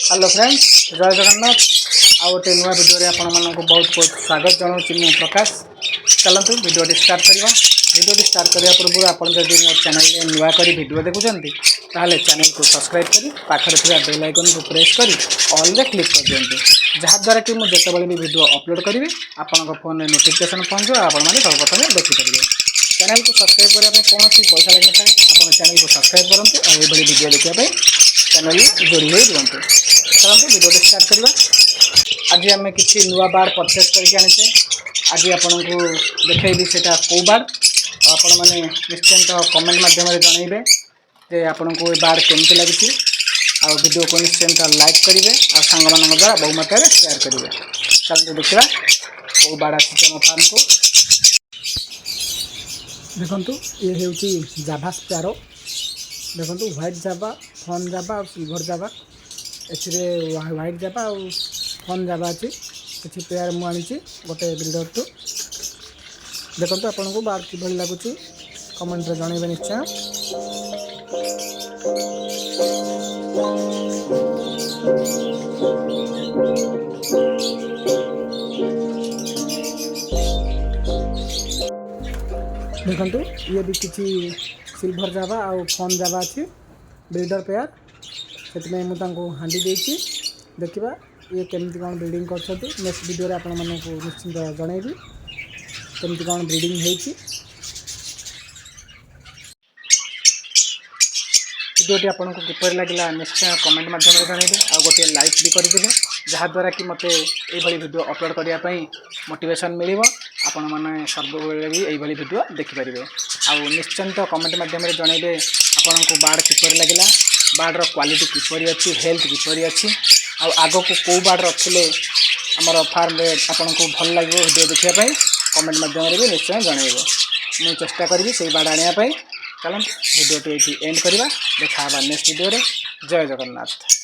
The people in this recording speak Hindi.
हेलो फ्रेंड्स, जय जगन्नाथ। आ गोटे नुआ भिडियो आप बहुत बहुत स्वागत जनाऊँ मु प्रकाश। चलतु भिडियो स्टार्ट करवा। भिडियो स्टार्ट करने पूर्व आप मो चैनल नुआ कर भिडियो देखुंत ताहले चैनल को सब्सक्राइब करी पाखरे थिबा बेल आइकन को प्रेस करी ऑल रे क्लिक कर दियंतु, जहाँद्वारा कि मुझे जितेबाला भी भिडियो अपलोड करी आपण फोन में नोटिफिकेशन पहुँचो आपण मैंने सर्वप्रथम देखिपारे। चैनल को सब्सक्राइब करने कौन पैसा लगे ना आप चैनल को सब्सक्राइब करूँ और ये भिडियो देखापी चैनल जोड़ी हो दिखाँ। चलते भिडियो स्टार्ट करवा। आज आम कि नुआ बाड़ परचेस करके आनीचे। आज आपन को देखी सेटा कौ बाड़ आपण मैंने निश्चिंत कमेंट मध्यम जनइबे जे आपन को बाड़ केमती लगी। आ वीडियो को निश्चिंत लाइक करेंगे और सांग मान द्वारा बहु मात्रा शेयर करेंगे। चलते देखा कौ बाड़ आसी फार्म को। देखु ये हूँ जाभा स्पैरो। देखो व्हाइट जाभा, फन जाभा और सिल्वर जाभा। ए व्हाइट जाभा और फन जाभा अच्छी किसी पेयर मुझे गोटे बिल्डर टू। देखो आपन को बार कि लगुच कमेंट में जनइबे निश्चय। देखु ये भी किसी सिल्वर जाभा और फन जाभा अच्छी बिल्डर पेयर से मुझे हांडी देती। देखा ये केमती कौन ब्रीडिंग कर नेक्स्ट वीडियो आप निश्चिंत जनइबी केमती कौन ब्रीडिंग होती। वीडियोटी आपको किपर लगे निश्चय कमेंट मध्यम जनइबे आ गोटे लाइक भी करदे, जहाँद्वारा कि मत ये वीडियो अपलोड करने मोटिवेशन मिल आपण मैंने सब भी यही वीडियो देखिपारे। आ निश्चिंत कमेंट मध्यम जनइबे आपण को बाड़ किपर लगे, बाड़ क्वालिटी किपरी अच्छी, हेल्थ किपरी अच्छी, आग को कौ बाड़ रखिले आमर फार्म आपन को भल लगे वीडियो देखापी कमेंट मध्यम भी निश्चय जनइबे। मुझे चेष्टा करी से बाड़ आने। चलते वीडियो ये एंड करवा। देखा नेक्स्ट वीडियो। जय जगन्नाथ।